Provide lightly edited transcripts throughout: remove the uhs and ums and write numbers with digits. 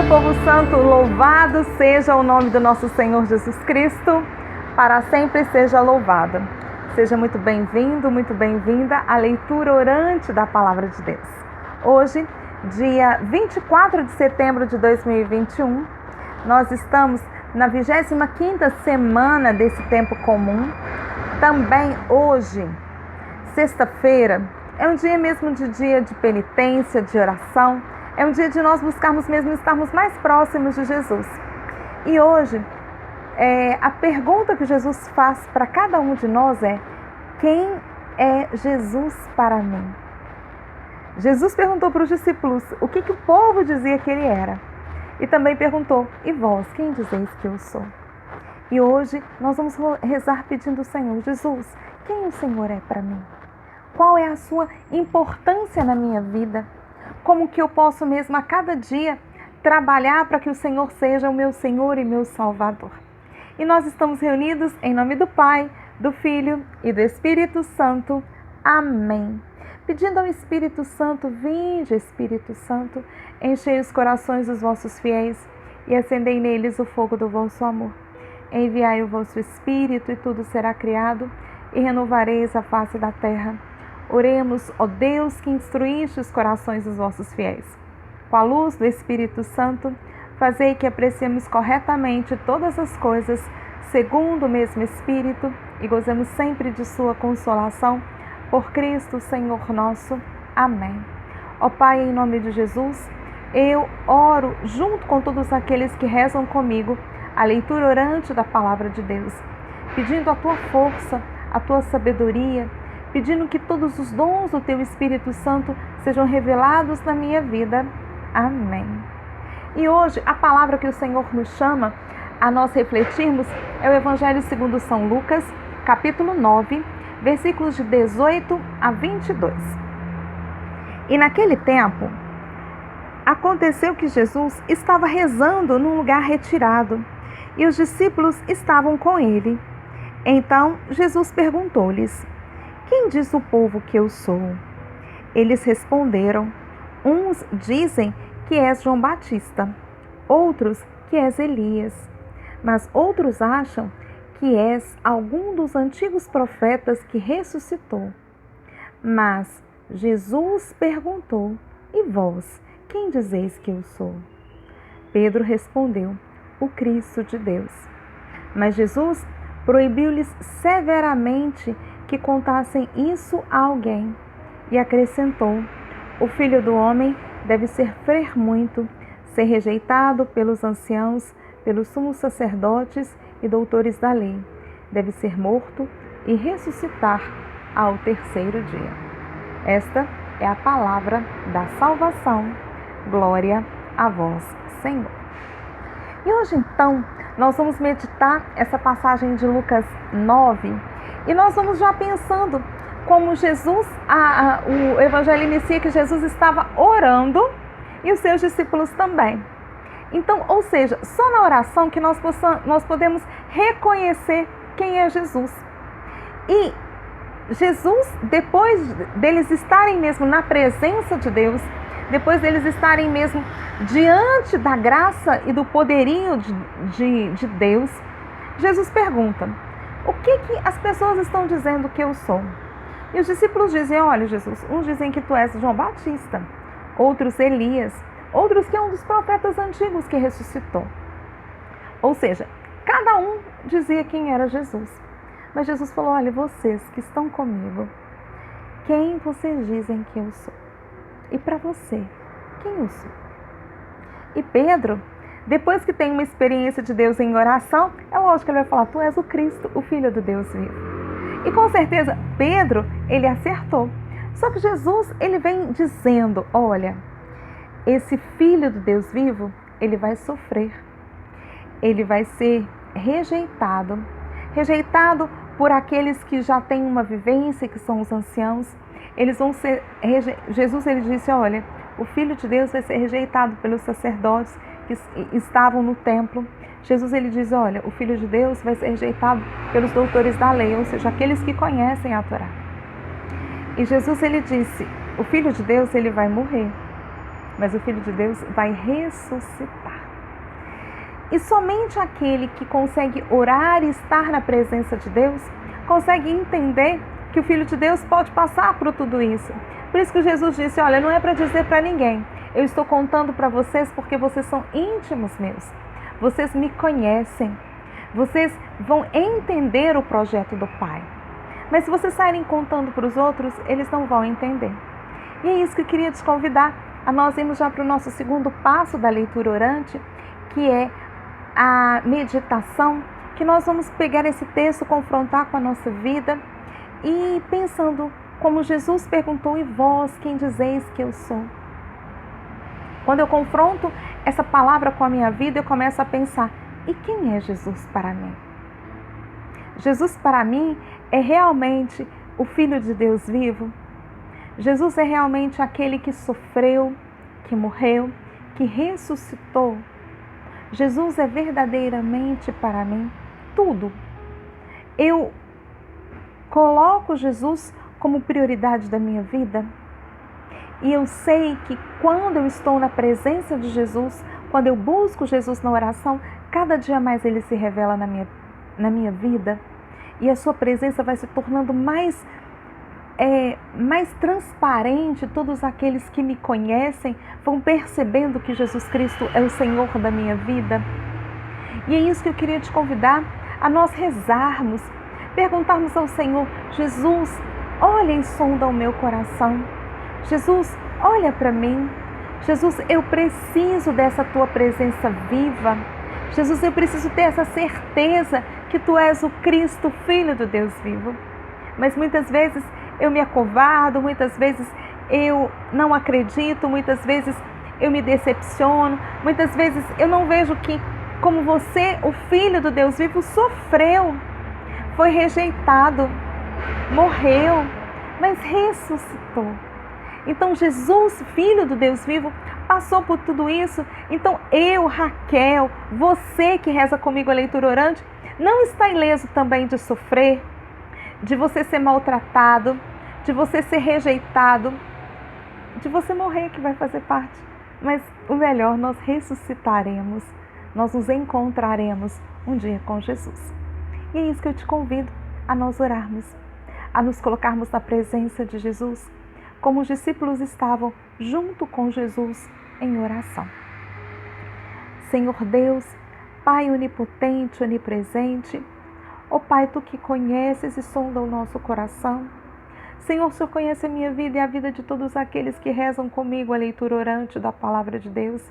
povo santo, louvado seja o nome do nosso Senhor Jesus Cristo, para sempre seja louvado. Seja muito bem-vindo, muito bem-vinda à leitura orante da Palavra de Deus. Hoje, dia 24 de setembro de 2021, nós estamos na 25ª semana desse tempo comum. Também hoje, sexta-feira, é um dia mesmo dia de penitência, de oração. É um dia de nós buscarmos mesmo estarmos mais próximos de Jesus. E hoje, a pergunta que Jesus faz para cada um de nós é: quem é Jesus para mim? Jesus perguntou para os discípulos o que o povo dizia que ele era. E também perguntou: e vós, quem dizeis que eu sou? E hoje nós vamos rezar pedindo ao Senhor: Jesus, quem o Senhor é para mim? Qual é a sua importância na minha vida? Como que eu posso mesmo a cada dia trabalhar para que o Senhor seja o meu Senhor e meu Salvador? E nós estamos reunidos em nome do Pai, do Filho e do Espírito Santo. Amém. Pedindo ao Espírito Santo: vinde, Espírito Santo, enchei os corações dos vossos fiéis e acendei neles o fogo do vosso amor. Enviai o vosso Espírito e tudo será criado e renovareis a face da terra. Oremos, ó Deus, que instruíste os corações dos vossos fiéis. Com a luz do Espírito Santo, fazei que apreciemos corretamente todas as coisas, segundo o mesmo Espírito, e gozemos sempre de sua consolação. Por Cristo, Senhor nosso. Amém. Ó Pai, em nome de Jesus, eu oro junto com todos aqueles que rezam comigo a leitura orante da Palavra de Deus, pedindo a Tua força, a Tua sabedoria, pedindo que todos os dons do Teu Espírito Santo sejam revelados na minha vida. Amém. E hoje, a palavra que o Senhor nos chama a nós refletirmos é o Evangelho segundo São Lucas, capítulo 9, versículos de 18 a 22. E naquele tempo, aconteceu que Jesus estava rezando num lugar retirado, e os discípulos estavam com ele. Então, Jesus perguntou-lhes: quem diz o povo que eu sou? Eles responderam: uns dizem que és João Batista, outros que és Elias, mas outros acham que és algum dos antigos profetas que ressuscitou. Mas Jesus perguntou: e vós, quem dizeis que eu sou? Pedro respondeu: o Cristo de Deus. Mas Jesus proibiu-lhes severamente que contassem isso a alguém, e acrescentou: o Filho do Homem deve sofrer muito, ser rejeitado pelos anciãos, pelos sumos sacerdotes e doutores da lei, deve ser morto e ressuscitar ao terceiro dia. Esta é a palavra da salvação. Glória a vós, Senhor. E hoje, então, nós vamos meditar essa passagem de Lucas 9, e nós vamos já pensando como Jesus, o Evangelho inicia que Jesus estava orando e os seus discípulos também. Então, ou seja, só na oração que nós podemos reconhecer quem é Jesus. E Jesus, depois deles estarem mesmo na presença de Deus, depois deles estarem mesmo diante da graça e do poderio de Deus, Jesus pergunta: o que as pessoas estão dizendo que eu sou? E os discípulos dizem: olha, Jesus, uns dizem que tu és João Batista, outros Elias, outros que é um dos profetas antigos que ressuscitou. Ou seja, cada um dizia quem era Jesus. Mas Jesus falou: olha, vocês que estão comigo, quem vocês dizem que eu sou? E para você, quem eu sou? E Pedro, depois que tem uma experiência de Deus em oração, é lógico que ele vai falar: tu és o Cristo, o Filho do Deus vivo. E com certeza, Pedro, ele acertou. Só que Jesus, ele vem dizendo: olha, esse Filho do Deus vivo, ele vai sofrer. Ele vai ser rejeitado. Rejeitado por aqueles que já têm uma vivência, que são os anciãos. Eles vão ser... Jesus, ele disse: olha, o Filho de Deus vai ser rejeitado pelos sacerdotes que estavam no templo. Jesus, ele diz: olha, o Filho de Deus vai ser rejeitado pelos doutores da lei, ou seja, aqueles que conhecem a Torá. E Jesus, ele disse: o Filho de Deus, ele vai morrer, mas o Filho de Deus vai ressuscitar. E somente aquele que consegue orar e estar na presença de Deus consegue entender que o Filho de Deus pode passar por tudo isso. Por isso que Jesus disse, olha, não é para dizer para ninguém. Eu estou contando para vocês porque vocês são íntimos meus. Vocês me conhecem. Vocês vão entender o projeto do Pai. Mas se vocês saírem contando para os outros, eles não vão entender. E é isso que eu queria te convidar a nós irmos já para o nosso segundo passo da leitura orante, que é a meditação, que nós vamos pegar esse texto, confrontar com a nossa vida e pensando como Jesus perguntou, e vós, quem dizeis que eu sou? Quando eu confronto essa palavra com a minha vida, eu começo a pensar, e quem é Jesus para mim? Jesus para mim é realmente o Filho de Deus vivo? Jesus é realmente aquele que sofreu, que morreu, que ressuscitou? Jesus é verdadeiramente para mim tudo. Eu coloco Jesus como prioridade da minha vida e eu sei que quando eu estou na presença de Jesus, quando eu busco Jesus na oração, cada dia mais Ele se revela na minha vida e a sua presença vai se tornando mais transparente. Todos aqueles que me conhecem vão percebendo que Jesus Cristo é o Senhor da minha vida. E é isso que eu queria te convidar a nós rezarmos, perguntarmos ao Senhor, Jesus, olha e sonda o meu coração. Jesus, olha para mim. Jesus, eu preciso dessa tua presença viva. Jesus, eu preciso ter essa certeza que tu és o Cristo, Filho do Deus vivo. Mas muitas vezes eu me acovardo, muitas vezes eu não acredito, muitas vezes eu me decepciono, muitas vezes eu não vejo que, como você, o Filho do Deus vivo, sofreu, foi rejeitado, morreu, mas ressuscitou. Então Jesus, Filho do Deus vivo, passou por tudo isso. Então eu, Raquel, você que reza comigo a leitura orante, não está ileso também de sofrer, de você ser maltratado, de você ser rejeitado, de você morrer, que vai fazer parte. Mas o melhor, nós ressuscitaremos, nós nos encontraremos um dia com Jesus. E é isso que eu te convido a nós orarmos, a nos colocarmos na presença de Jesus, como os discípulos estavam junto com Jesus em oração. Senhor Deus, Pai onipotente, onipresente, ó Pai, Tu que conheces e sonda o nosso coração. Senhor, o Senhor conhece a minha vida e a vida de todos aqueles que rezam comigo a leitura orante da Palavra de Deus.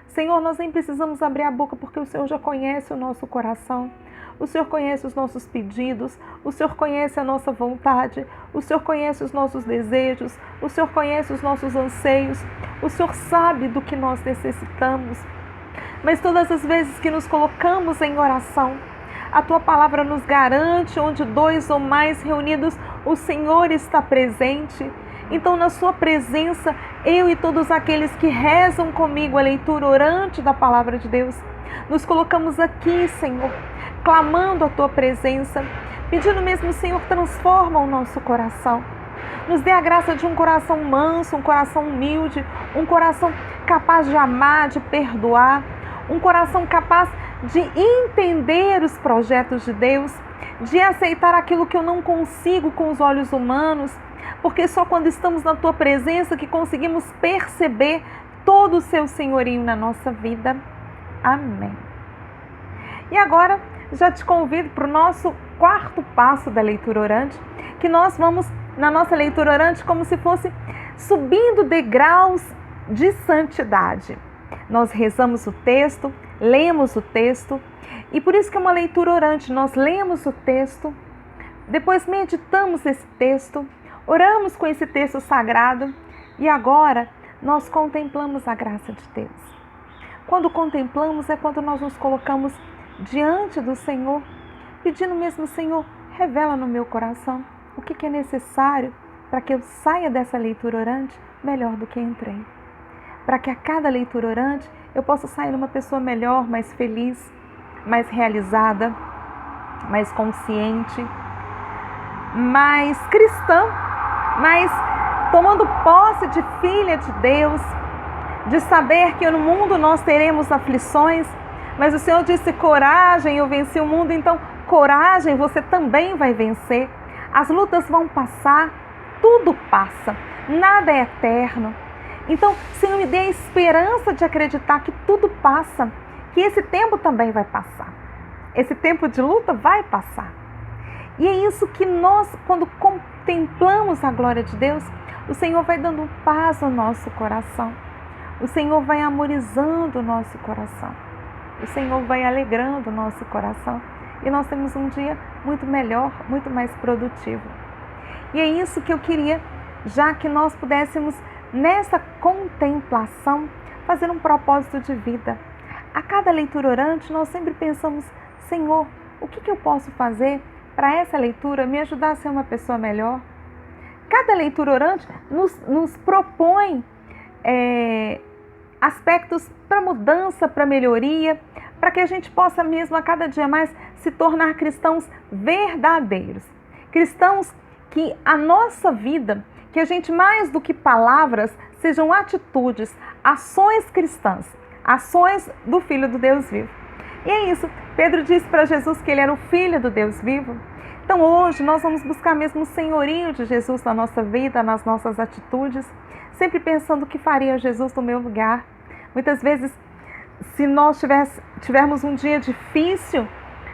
Senhor, nós nem precisamos abrir a boca porque o Senhor já conhece o nosso coração. O Senhor conhece os nossos pedidos, o Senhor conhece a nossa vontade, o Senhor conhece os nossos desejos, o Senhor conhece os nossos anseios, o Senhor sabe do que nós necessitamos. Mas todas as vezes que nos colocamos em oração, a Tua palavra nos garante, onde 2 ou mais reunidos, o Senhor está presente. Então, na Sua presença, eu e todos aqueles que rezam comigo a leitura orante da palavra de Deus, nos colocamos aqui, Senhor, clamando a Tua presença, pedindo mesmo, Senhor, transforma o nosso coração. Nos dê a graça de um coração manso, um coração humilde, um coração capaz de amar, de perdoar, um coração capaz de entender os projetos de Deus, de aceitar aquilo que eu não consigo com os olhos humanos, porque só quando estamos na Tua presença que conseguimos perceber todo o Seu senhorio na nossa vida. Amém. E agora, já te convido para o nosso quarto passo da leitura orante, que nós vamos, na nossa leitura orante, como se fosse subindo degraus de santidade. Nós rezamos o texto, lemos o texto, e por isso que é uma leitura orante. Nós lemos o texto, depois meditamos esse texto, oramos com esse texto sagrado, e agora nós contemplamos a graça de Deus. Quando contemplamos é quando nós nos colocamos diante do Senhor, pedindo mesmo, Senhor, revela no meu coração o que é necessário para que eu saia dessa leitura orante melhor do que entrei. Para que a cada leitura orante eu possa sair uma pessoa melhor, mais feliz, mais realizada, mais consciente, mais cristã, mais tomando posse de filha de Deus, de saber que no mundo nós teremos aflições, Mas o Senhor disse: coragem, eu venci o mundo. Então, coragem, você também vai vencer. As lutas vão passar, tudo passa, nada é eterno. Então, Senhor, me dê a esperança de acreditar que tudo passa, que esse tempo também vai passar. Esse tempo de luta vai passar. E é isso que nós, quando contemplamos a glória de Deus, o Senhor vai dando paz ao nosso coração. O Senhor vai amorizando o nosso coração. O Senhor vai alegrando o nosso coração. E nós temos um dia muito melhor, muito mais produtivo. E é isso que eu queria, já que nós pudéssemos, nessa contemplação, fazer um propósito de vida. A cada leitura orante, nós sempre pensamos: Senhor, o que eu posso fazer para essa leitura me ajudar a ser uma pessoa melhor? Cada leitura orante nos propõe aspectos para mudança, para melhoria, para que a gente possa mesmo a cada dia mais se tornar cristãos verdadeiros. Cristãos que a nossa vida, que a gente mais do que palavras, sejam atitudes, ações cristãs, ações do Filho do Deus vivo. E é isso, Pedro disse para Jesus que ele era o Filho do Deus vivo. Então hoje nós vamos buscar mesmo o senhorio de Jesus na nossa vida, nas nossas atitudes, sempre pensando o que faria Jesus no meu lugar. Muitas vezes, se nós tivermos um dia difícil,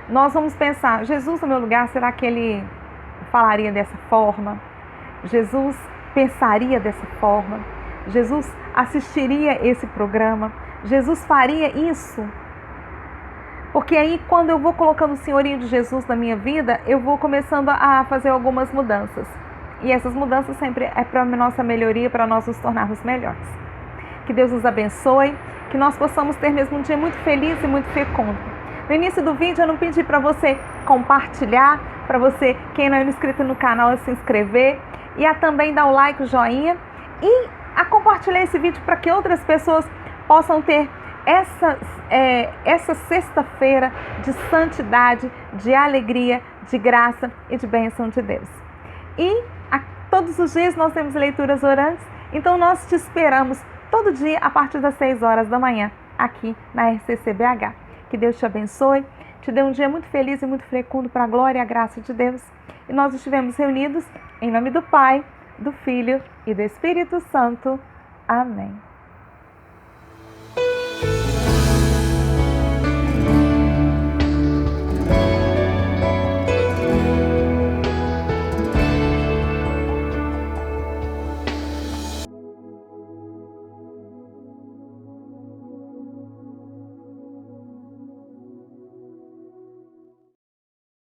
nós vamos pensar: Jesus no meu lugar, será que ele falaria dessa forma? Jesus pensaria dessa forma? Jesus assistiria esse programa? Jesus faria isso? Porque aí, quando eu vou colocando o senhorio de Jesus na minha vida, eu vou começando a fazer algumas mudanças. E essas mudanças sempre é para a nossa melhoria, para nós nos tornarmos melhores. Que Deus nos abençoe, que nós possamos ter mesmo um dia muito feliz e muito fecundo. No início do vídeo eu não pedi para você compartilhar, para você, quem não é inscrito no canal, se inscrever e a também dar o like, o joinha e a compartilhar esse vídeo para que outras pessoas possam ter essa sexta-feira de santidade, de alegria, de graça e de bênção de Deus. E todos os dias nós temos leituras orantes, então nós te esperamos todo dia a partir das 6 horas da manhã aqui na RCCBH. Que Deus te abençoe, te dê um dia muito feliz e muito fecundo para a glória e a graça de Deus. E nós estivemos reunidos em nome do Pai, do Filho e do Espírito Santo. Amém.